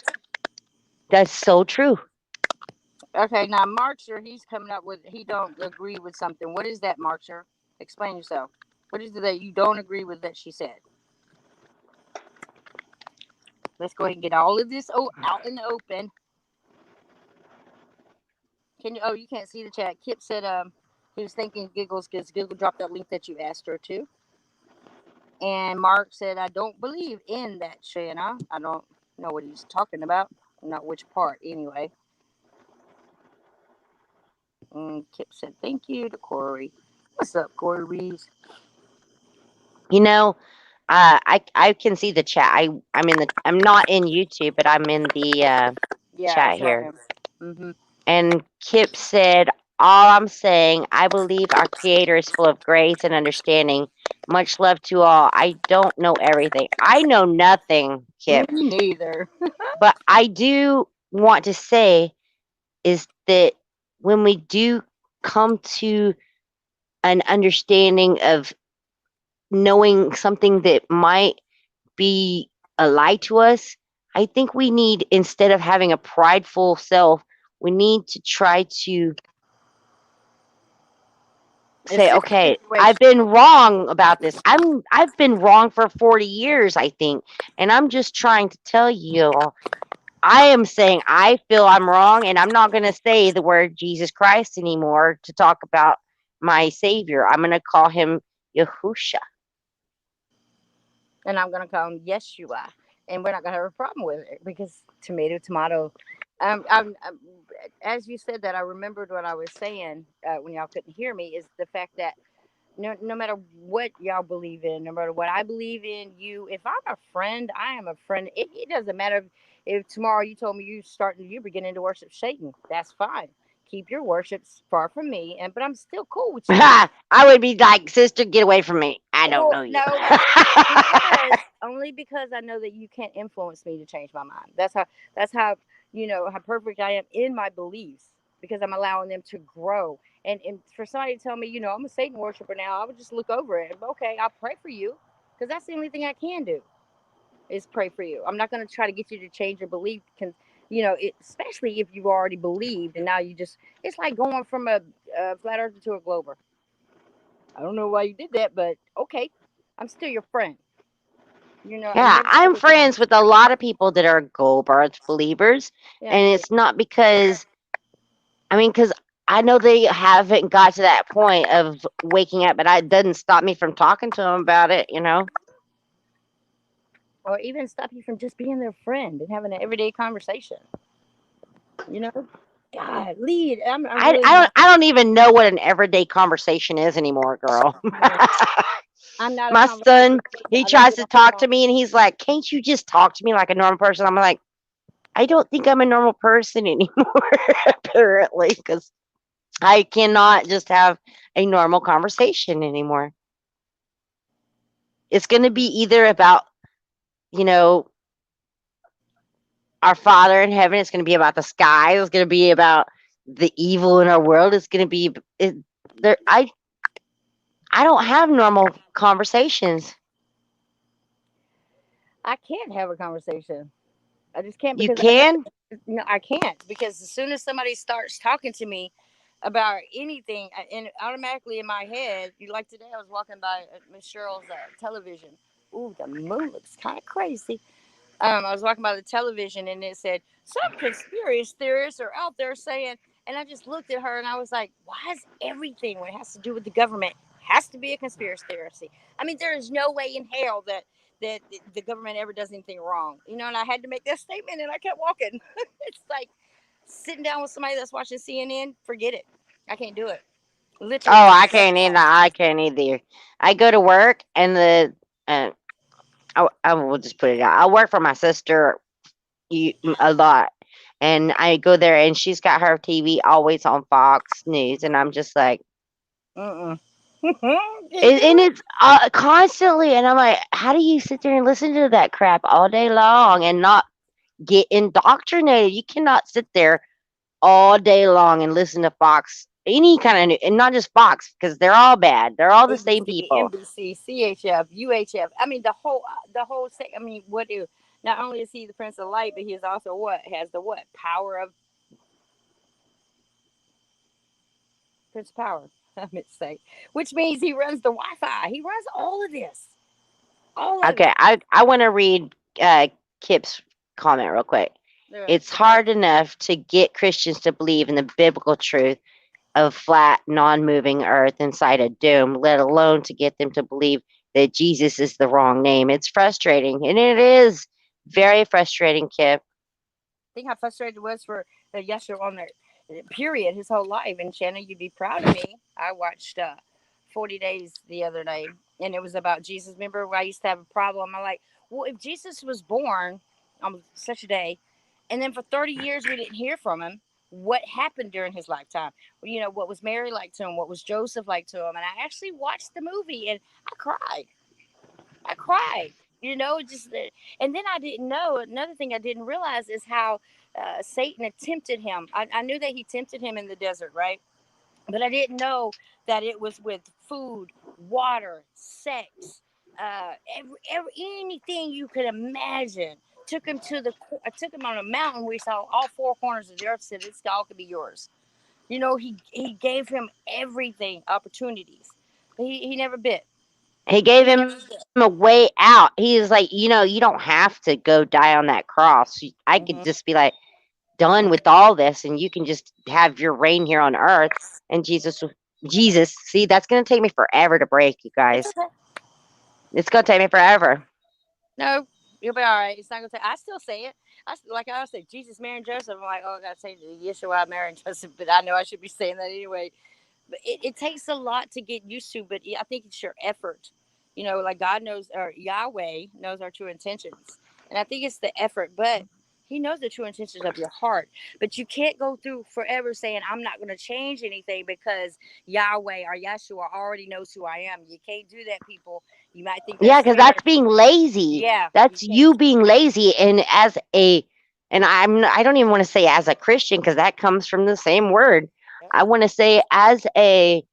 Speaker 1: That's so true."
Speaker 2: Okay, now Markser, he's coming up with he don't agree with something. What is that, Markser? Explain yourself. What is it that you don't agree with that she said? Let's go ahead and get all of this out in the open. Can you? Oh, you can't see the chat. Kip said he was thinking giggles because Google dropped that link that you asked her to. And Mark said, I don't believe in that, Shanna. I don't know what he's talking about. Not which part, anyway. And Kip said, thank you to Corey. What's up, Corey Reeves?
Speaker 1: You know, I can see the chat. I'm not in YouTube, but I'm in the
Speaker 2: Yeah, I
Speaker 1: chat
Speaker 2: saw
Speaker 1: here.
Speaker 2: him. Mm-hmm.
Speaker 1: And Kip said, "All I'm saying, I believe our Creator is full of grace and understanding. Much love to all. I don't know everything. I know nothing,
Speaker 2: Me
Speaker 1: Kip,
Speaker 2: neither.
Speaker 1: but I do want to say is that when we do come to an understanding of knowing something that might be a lie to us, I think we need, instead of having a prideful self, we need to try to say,
Speaker 2: Assess the
Speaker 1: okay, I've
Speaker 2: situation.
Speaker 1: been wrong about this. I've been wrong for 40 years, I think. And I'm just trying to tell you, I am saying I feel I'm wrong, and I'm not going to say the word Jesus Christ anymore to talk about my Savior. I'm going to call him Yahusha.
Speaker 2: And I'm going to call him Yeshua. And we're not going to have a problem with it because tomato, tomato. As you said that, I remembered what I was saying when y'all couldn't hear me is the fact that no matter what y'all believe in, no matter what I believe in, if I'm a friend, I am a friend. It doesn't matter if tomorrow you told me you're beginning to worship Satan. That's fine. Keep your worships far from me, but I'm still cool with you.
Speaker 1: I would be like, sister, get away from me. I don't
Speaker 2: Well,
Speaker 1: know you.
Speaker 2: no, because only because I know that you can't influence me to change my mind. That's how how perfect I am in my beliefs because I'm allowing them to grow. And for somebody to tell me, I'm a Satan worshiper now, I would just look over it. Okay, I'll pray for you because that's the only thing I can do is pray for you. I'm not going to try to get you to change your belief. Especially if you've already believed and now it's like going from a flat earther to a glober. I don't know why you did that, but okay, I'm still your friend. I'm
Speaker 1: Yeah,
Speaker 2: never
Speaker 1: I'm
Speaker 2: ever gonna.
Speaker 1: friends with a lot of people that are Goldberg believers,
Speaker 2: Yeah,
Speaker 1: and
Speaker 2: me too.
Speaker 1: it's not because because I know they haven't got to that point of waking up, but it doesn't stop me from talking to them about it.
Speaker 2: Or even stop you from just being their friend and having an everyday conversation. You know, God, lead. I'm
Speaker 1: I,
Speaker 2: really
Speaker 1: I don't
Speaker 2: not.
Speaker 1: I don't even know what an everyday conversation is anymore, girl.
Speaker 2: Mm, I'm not a
Speaker 1: My son,
Speaker 2: conversationalist.
Speaker 1: he
Speaker 2: I don't
Speaker 1: tries
Speaker 2: get
Speaker 1: to
Speaker 2: off the
Speaker 1: talk
Speaker 2: phone.
Speaker 1: to me, and he's like, "Can't you just talk to me like a normal person?" I'm like, I don't think I'm a normal person anymore, apparently, because I cannot just have a normal conversation anymore. It's going to be either about, you know, our Father in heaven. It's going to be about the sky. It's going to be about the evil in our world. It's going to be there. I don't have normal conversations.
Speaker 2: I can't have a conversation. I just can't
Speaker 1: You
Speaker 2: because I know
Speaker 1: can?
Speaker 2: I can't because as soon as somebody starts talking to me about anything, and automatically in my head, like today, I was walking by Miss Cheryl's television. Ooh, the moon looks kind of crazy. I was walking by the television and it said some conspiracy theorists are out there saying, and I just looked at her and I was like, why is everything when it has to do with the government has to be a conspiracy theory? I mean, there is no way in hell that the government ever does anything wrong, and I had to make that statement and I kept walking. It's like sitting down with somebody that's watching CNN. Forget it. I can't do it. Literally,
Speaker 1: Oh,
Speaker 2: turn
Speaker 1: I
Speaker 2: the
Speaker 1: can't
Speaker 2: radio
Speaker 1: either.
Speaker 2: off.
Speaker 1: I can't either. I go to work and uh, I will just put it out. I work for my sister a lot. And I go there and she's got her TV always on Fox News. And I'm just like,
Speaker 2: Mm-mm. Can't do
Speaker 1: and
Speaker 2: it.
Speaker 1: it's constantly. And I'm like, how do you sit there and listen to that crap all day long and not get indoctrinated? You cannot sit there. all day long and listen to Fox, any kind of, and not just Fox, because they're all bad. They're all the same
Speaker 2: ABC,
Speaker 1: people.
Speaker 2: NBC, CHF, UHF. I mean, I mean, what do? Not only is he the Prince of Light, but he is also what has the what power of Prince of Power. I meant to say, which means he runs the Wi-Fi. He runs all of
Speaker 1: Okay,
Speaker 2: it.
Speaker 1: I want to read Kip's comment real quick. It's
Speaker 2: Go ahead.
Speaker 1: hard enough to get Christians to believe in the biblical truth of flat, non moving earth inside a dome, let alone to get them to believe that Jesus is the wrong name. It's frustrating, and it is very frustrating, Kip.
Speaker 2: Think how frustrated it was for Yeshua on there. Period, his whole life. And Shanna, you'd be proud of me. I watched 40 Days the other day, and it was about Jesus. Remember, where I used to have a problem? I'm like, well, if Jesus was born on such a day, and then for 30 years we didn't hear from him, what happened during his lifetime? Well, you know, what was Mary like to him? What was Joseph like to him? And I actually watched the movie, and I cried. I cried. You know, just and then I didn't know. Another thing I didn't realize is how Satan had tempted him. I knew that he tempted him in the desert, right? But I didn't know that it was with food, water, sex, anything you could imagine. Took him on a mountain where he saw all four corners of the earth. Said this all could be yours. You know, he gave him everything, opportunities. But he never bit.
Speaker 1: He
Speaker 2: He
Speaker 1: gave him a
Speaker 2: never bit.
Speaker 1: way out. He was like, you don't have to go die on that cross. I could
Speaker 2: Mm-hmm.
Speaker 1: just be like done with all this, and you can just have your reign here on earth. And Jesus, see, that's gonna take me forever to break, you
Speaker 2: It's
Speaker 1: guys.
Speaker 2: okay.
Speaker 1: It's gonna take me forever.
Speaker 2: No, you'll be all right. It's not gonna take. I still say it. Like I say, Jesus, Mary, and Joseph. I'm like, oh, I gotta say Yeshua, Mary, and Joseph, but I know I should be saying that anyway. But it takes a lot to get used to. But I think it's your effort. You know, like God knows, or Yahweh knows our true intentions, and I think it's the effort. But He knows the true intentions of your heart. But you can't go through forever saying I'm not going to change anything because Yahweh or Yeshua already knows who I am. You can't do that, people. You might think they're
Speaker 1: Yeah, because
Speaker 2: scared.
Speaker 1: that's being lazy.
Speaker 2: Yeah, you
Speaker 1: That's
Speaker 2: can't.
Speaker 1: you being lazy. And I don't even want to say as a Christian because that comes from the same word.
Speaker 2: Yep.
Speaker 1: I want to say as a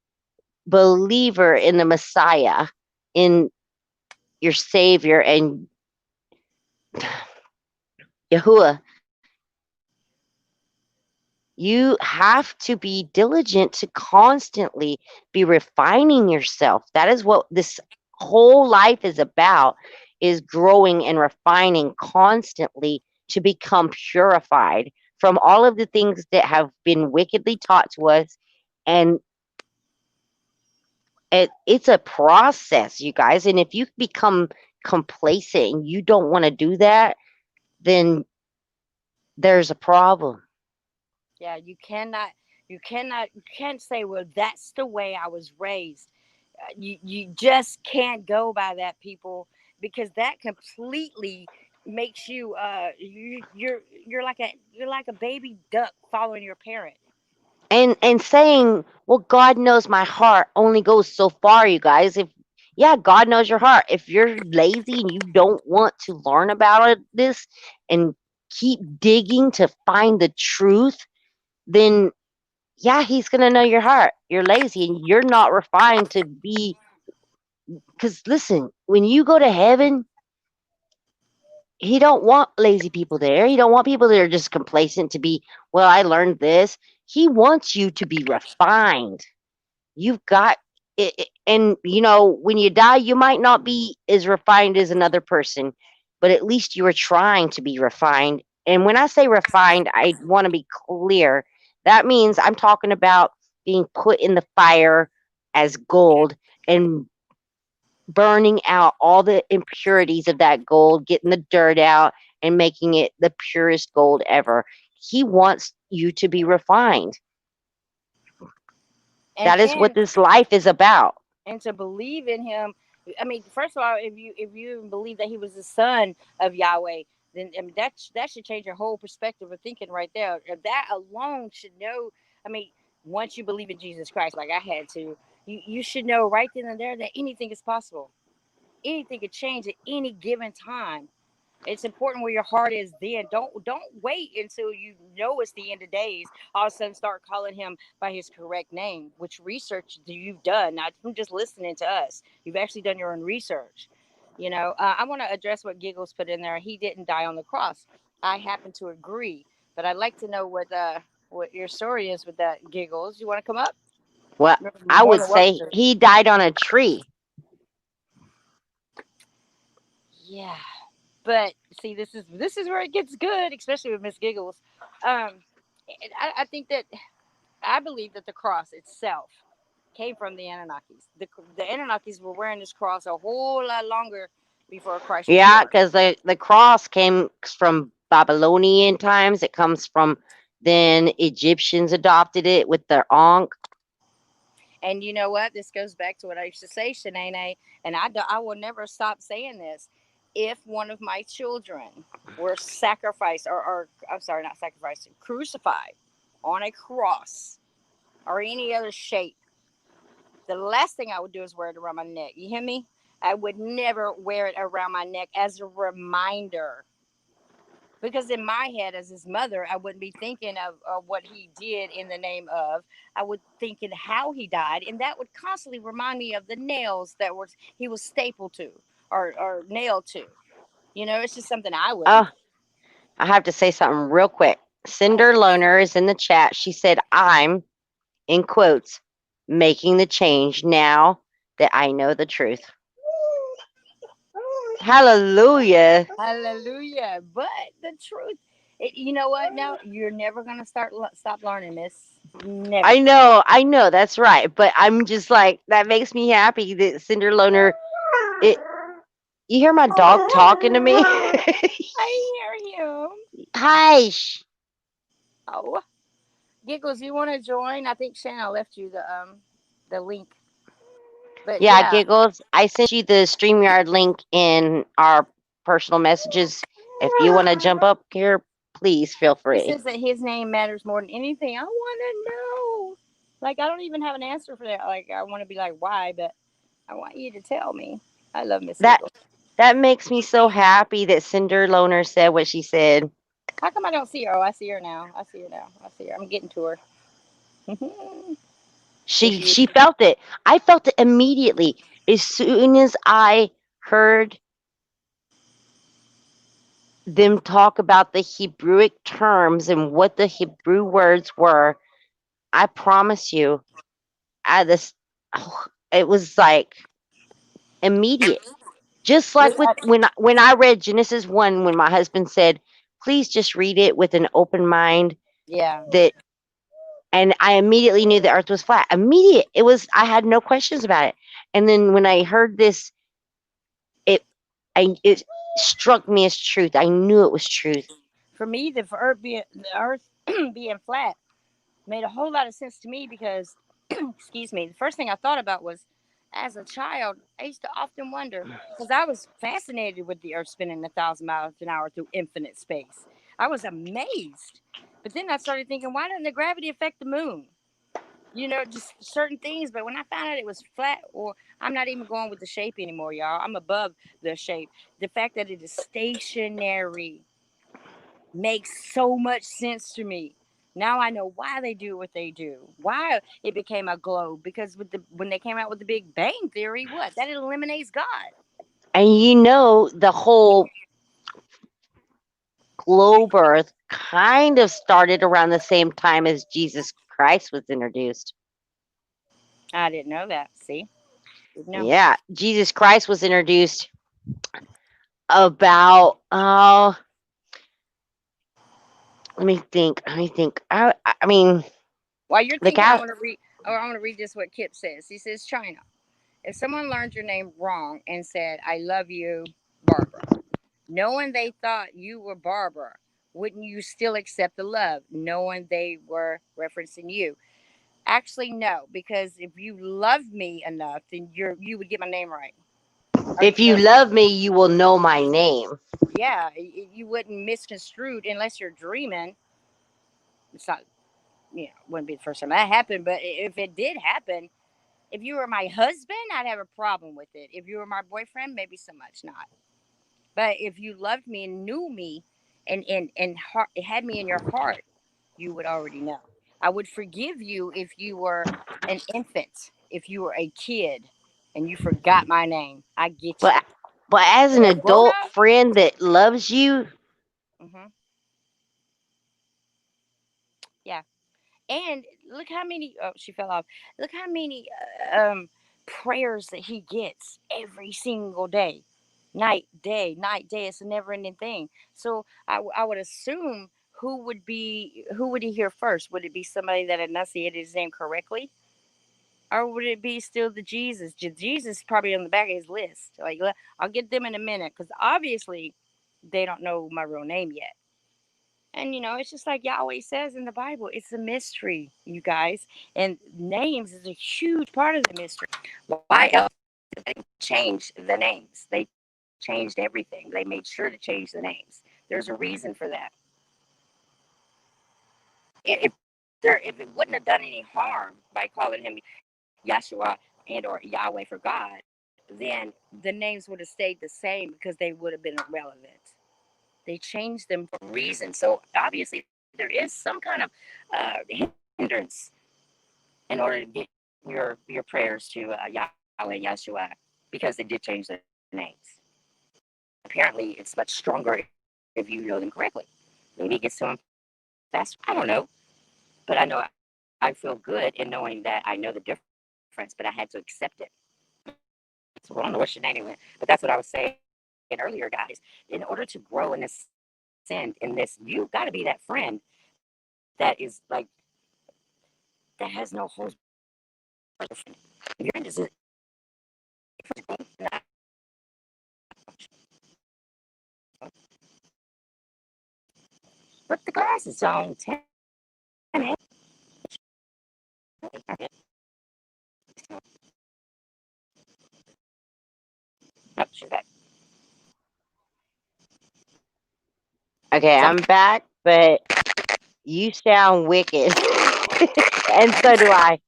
Speaker 1: believer in the Messiah, in your Savior and Yahuwah, you have to be diligent to constantly be refining yourself. That is what this whole life is about, is growing and refining constantly to become purified from all of the things that have been wickedly taught to us. And it's a process, you guys. And if you become complacent and you don't want to do that, then there's a problem.
Speaker 2: Yeah, you can't say, well, that's the way I was raised. You just can't go by that, people, because that completely makes you're like a baby duck following your parent.
Speaker 1: And saying, well, God knows my heart only goes so far, you guys. If Yeah, God knows your heart. If you're lazy and you don't want to learn about this and keep digging to find the truth, then yeah, he's gonna know your heart. You're lazy and you're not refined to be, because listen, when you go to heaven, he don't want lazy people there. He don't want people that are just complacent to be, well, I learned this. He wants you to be refined. You've got it, and when you die, you might not be as refined as another person, but at least you are trying to be refined. And when I say refined, I want to be clear. That means I'm talking about being put in the fire as gold and burning out all the impurities of that gold, getting the dirt out and making it the purest gold ever. He wants you to be refined.
Speaker 2: and
Speaker 1: That is what
Speaker 2: and
Speaker 1: this life is about.
Speaker 2: and to believe in him. I mean, first of all, if you even believe that he was the son of Yahweh, then I mean, that should change your whole perspective of thinking right there. That alone should know. I mean, once you believe in Jesus Christ, like I had to, you should know right then and there that anything is possible. Anything could change at any given time. It's important where your heart is then. Don't wait until you know it's the end of days. All of a sudden start calling him by his correct name, which research do you've done, not from just listening to us. You've actually done your own research. I want to address what Giggles put in there. He didn't die on the cross. I happen to agree, but I'd like to know what your story is with that, Giggles. You want to come up?
Speaker 1: Well,
Speaker 2: You're
Speaker 1: I
Speaker 2: more
Speaker 1: would
Speaker 2: than welcome
Speaker 1: say
Speaker 2: to.
Speaker 1: he died on a tree.
Speaker 2: Yeah, but see, this is where it gets good, especially with Miss Giggles. Um, I think that I believe that the cross itself came from the Anunnakis. The Anunnakis were wearing this cross a whole lot longer before Christ was
Speaker 1: Yeah,
Speaker 2: born.
Speaker 1: because the cross came from Babylonian times. It comes from then Egyptians adopted it with their ankh.
Speaker 2: And you know what? This goes back to what I used to say, Shanna, and I will never stop saying this. If one of my children were sacrificed, or I'm sorry, not sacrificed, crucified on a cross or any other shape, the last thing I would do is wear it around my neck. You hear me? I would never wear it around my neck as a reminder. Because in my head, as his mother, I wouldn't be thinking of what he did in the name of. I would thinking how he died, and that would constantly remind me of the nails that were he was stapled to or nailed to. It's just something I wouldn't
Speaker 1: Oh,
Speaker 2: do.
Speaker 1: I have to say something real quick.
Speaker 2: Go ahead.
Speaker 1: Cinder Loner is in the chat. She said, I'm, in quotes, making the change now that I know the truth. Hallelujah.
Speaker 2: Hallelujah! But the truth, you know what? Now you're never gonna stop learning, Miss. Never.
Speaker 1: I know, that's right. But I'm just like, that makes me happy that Cinder Loner, it, you hear my dog talking to me?
Speaker 2: I hear him.
Speaker 1: Hi.
Speaker 2: Oh, Giggles, you want to join? I think Shanna left you the link. But
Speaker 1: Yeah,
Speaker 2: yeah,
Speaker 1: Giggles. I sent you the StreamYard link in our personal messages. If you want to jump up here, please feel
Speaker 2: he
Speaker 1: free.
Speaker 2: says that his name matters more than anything. I want to know. Like I don't even have an answer for that. Like I want to be like why, but I want you to tell me. I love Miss
Speaker 1: That
Speaker 2: Giggles.
Speaker 1: that makes me so happy that Cinder Loner said what she said.
Speaker 2: How come I don't see her? Oh, I see her now. I see her now. I see her. I'm getting to her. If you
Speaker 1: She felt it. I felt it immediately. As soon as I heard them talk about the Hebrewic terms and what the Hebrew words were, I promise you, I this it was like immediate. Just like with when I read Genesis 1 when my husband said, "Please just read it with an open mind."
Speaker 2: yeah.
Speaker 1: That and I immediately knew the earth was flat. Immediate. It was I had no questions about it. And then when I heard this, it it struck me as truth. I knew it was truth.
Speaker 2: For me, the earth being flat made a whole lot of sense to me because, excuse me, the first thing I thought about was, as a child, I used to often wonder because I was fascinated with the Earth spinning 1,000 miles an hour through infinite space. I was amazed, but then I started thinking, why doesn't the gravity affect the moon? Just certain things. But when I found out it was flat, or I'm not even going with the shape anymore, y'all. I'm above the shape. The fact that it is stationary makes so much sense to me. Now I know why they do what they do. Why it became a globe because when they came out with the Big Bang theory, what? That eliminates God.
Speaker 1: And the whole globe earth kind of started around the same time as Jesus Christ was introduced.
Speaker 2: I didn't know that. See? Didn't know.
Speaker 1: Yeah, Jesus Christ was introduced about let me think. I mean,
Speaker 2: While you're
Speaker 1: the
Speaker 2: thinking, I
Speaker 1: cat.
Speaker 2: want to read. Or I want to read this. What Kip says. He says, China. If someone learned your name wrong and said, "I love you, Barbara," knowing they thought you were Barbara, wouldn't you still accept the love, knowing they were referencing you? Actually, no, because if you love me enough, then you would get my name right. Or
Speaker 1: If you love me, you will know my name.
Speaker 2: yeah, you wouldn't misconstrued unless you're dreaming. It's not, wouldn't be the first time that happened, but if it did happen, if you were my husband, I'd have a problem with it. If you were my boyfriend, maybe so much not. But if you loved me and knew me and had me in your heart, you would already know. I would forgive you if you were an infant, if you were a kid and you forgot my name. I get
Speaker 1: But
Speaker 2: you.
Speaker 1: as an
Speaker 2: But a grown
Speaker 1: adult
Speaker 2: up,
Speaker 1: friend that loves you,
Speaker 2: hmm yeah. And look how many. Oh, she fell off. Look how many prayers that he gets every single day, night, day. It's a never-ending thing. So I would assume who would he hear first? Would it be somebody that enunciated his name correctly, or would it be still the Jesus? Jesus probably on the back of his list. Like I'll get them in a minute because obviously they don't know my real name yet. And it's just like Yahweh says in the Bible, it's a mystery, you guys. And names is a huge part of the mystery. Why else did they change the names? They changed everything. They made sure to change the names. There's a reason for that. If it wouldn't have done any harm by calling him Yahshua and or Yahweh for God, then the names would have stayed the same because they would have been irrelevant. They changed them for a reason. So obviously there is some kind of hindrance in order to get your prayers to Yahweh Yahshua because they did change the names. Apparently, it's much stronger if you know them correctly. Maybe it gets to them faster. I don't know, but I know I feel good in knowing that I know the difference, but I had to accept it. So I don't know what shenanigan, but that's what I was saying earlier, guys. In order to grow and ascend in this, you got to be that friend that is like that has no holes barred. If your friend is if your friend is not, put the glasses on, Tammy. Oh, she's back.
Speaker 1: okay,
Speaker 2: So
Speaker 1: I'm back, but you sound wicked. And so do I.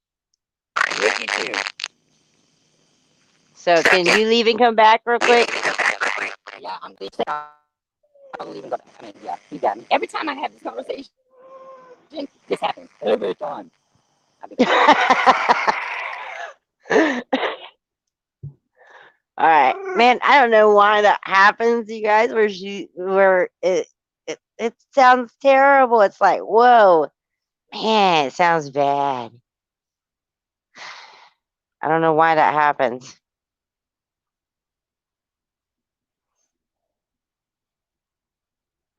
Speaker 2: I'm with you too.
Speaker 1: So can you leave and come back real quick?
Speaker 2: Yeah, I'm glitched out. I'll even go back. I mean, yeah, you got me. Every time I have this conversation, this happens. Every time. I'll be back.
Speaker 1: All right, man. I don't know why that happens, you guys. Where it sounds terrible. It's like, whoa, man, it sounds bad. I don't know why that happens.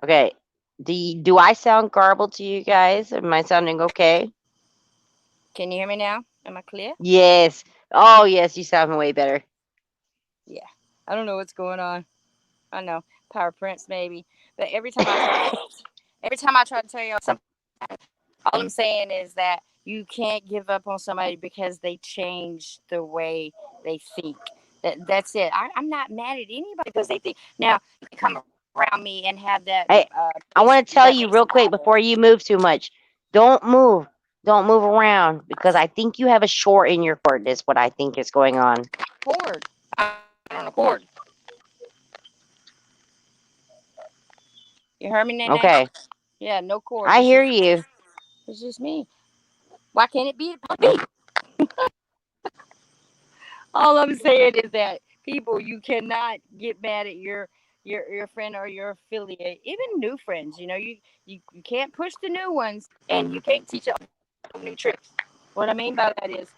Speaker 1: Okay, do I sound garbled to you guys? Am I sounding okay?
Speaker 2: Can you hear me now? Am I clear?
Speaker 1: Yes. Oh, yes, you sound way better.
Speaker 2: Yeah. I don't know what's going on. I know Power Prince maybe, but every time I try to tell y'all something, all I'm saying is that you can't give up on somebody because they change the way they think. That's it. I'm not mad at anybody because they think. Now you can come around me and have that
Speaker 1: I I
Speaker 2: base
Speaker 1: want to tell
Speaker 2: that
Speaker 1: you
Speaker 2: base
Speaker 1: real quick
Speaker 2: Bible.
Speaker 1: before you move too much. Don't move. Don't move around because I think you have a short in your cord. Is what I think is going on.
Speaker 2: Cord. I'm on a cord. You heard me now?
Speaker 1: Okay,
Speaker 2: Yeah, no cord.
Speaker 1: I hear you.
Speaker 2: It's just me. Why can't it be me? All I'm saying is that people, you cannot get mad at your friend or your affiliate, even new friends. You can't push the new ones, and you can't teach them new tricks. What I mean by that is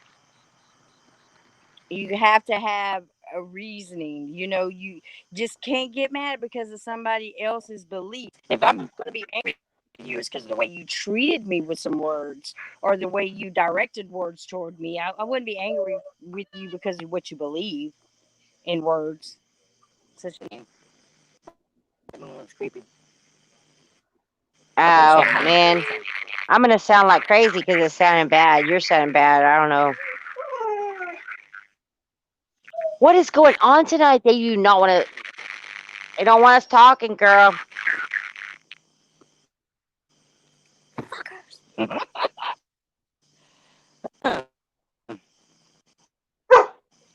Speaker 2: you have to have a reasoning. You just can't get mad because of somebody else's belief. If I'm going to be angry with you, it's because of the way you treated me with some words or the way you directed words toward me. I wouldn't be angry with you because of what you believe in words. Such a it's creepy. Okay,
Speaker 1: Oh
Speaker 2: Shanna.
Speaker 1: man, I'm gonna sound like crazy because it's sounding bad. You're sounding bad. I don't know what is going on tonight. They do not want to. They don't want us talking, girl.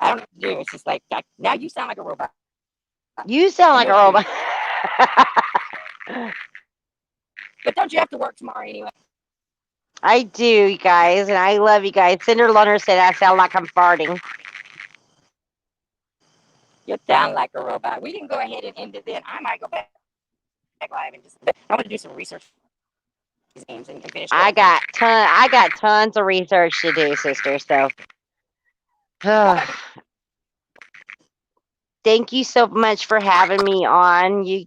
Speaker 2: I don't know what to do. It's just like now you sound like a robot.
Speaker 1: You sound
Speaker 2: I
Speaker 1: like
Speaker 2: know
Speaker 1: a
Speaker 2: you do.
Speaker 1: robot.
Speaker 2: But don't you have to work tomorrow anyway?
Speaker 1: I do, you guys, and I love you guys. Cinder Lunner said I sound like I'm farting.
Speaker 2: You sound like a robot. We can go ahead and end it then. I might go back live and just. I want to do some research on these games and finish what I finished.
Speaker 1: I got tons of research to do, sister. So, thank you so much for having me on. You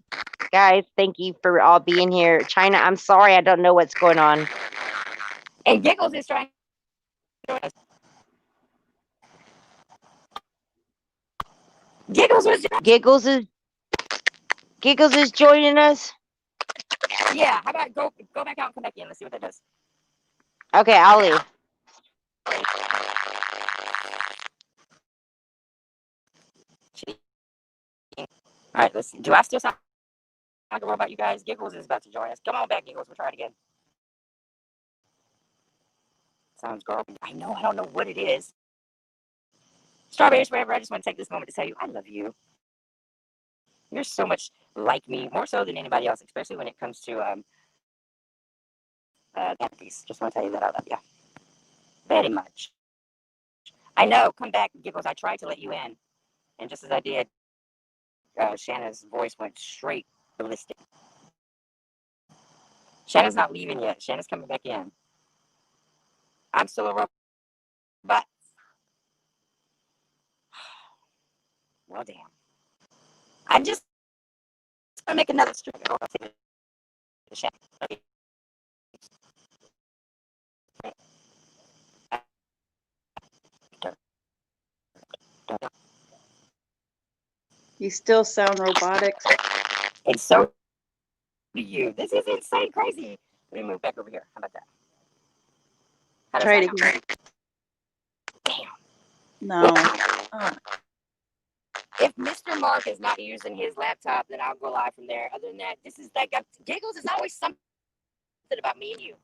Speaker 1: guys, thank you for all being here. China, I'm sorry I don't know what's going on.
Speaker 2: And Giggles is trying to join us. Giggles was
Speaker 1: Giggles is joining us.
Speaker 2: yeah. How about go back out and come back in? Let's see what that does.
Speaker 1: Okay, I'll leave.
Speaker 2: All right, let's see. Do I still sound like a robot, you guys? Giggles is about to join us. Come on back, Giggles. We'll try it again. Sounds girl. I know. I don't know what it is. Strawberries forever. I just want to take this moment to tell you I love you. You're so much like me, more so than anybody else, especially when it comes to therapies. Just want to tell you that I love you very much. I know. Come back, Giggles. I tried to let you in, and just as I did, Shanna's voice went straight ballistic. Shanna's not leaving yet. Shanna's coming back in. I'm still a robot. Well, damn. I'm just gonna make another stream. Okay.
Speaker 3: You still sound robotic.
Speaker 2: And so do you. This is insane, crazy. Let me move back over here. How about that? How does
Speaker 3: Try it
Speaker 2: that
Speaker 3: again.
Speaker 2: sound? Damn.
Speaker 3: No.
Speaker 2: If Mr. Mark is not using his laptop, then I'll go live from there. Other than that, this is like Giggles is always something about me and you.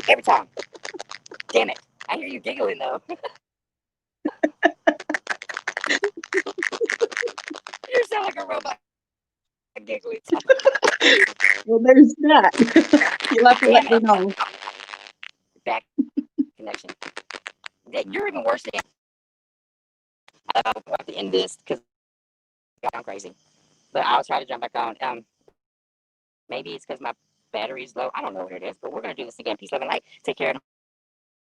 Speaker 2: Every time. Damn it. I hear you giggling though. You sound like a robot giggling.
Speaker 3: Well, there's that. You'll have to let me know.
Speaker 2: Back connection. You're even worse than I don't have to end this because I'm crazy. But I'll try to jump back on. Maybe it's because my battery's low. I don't know what it is, but we're gonna do this again. Peace, love, and light. Take care.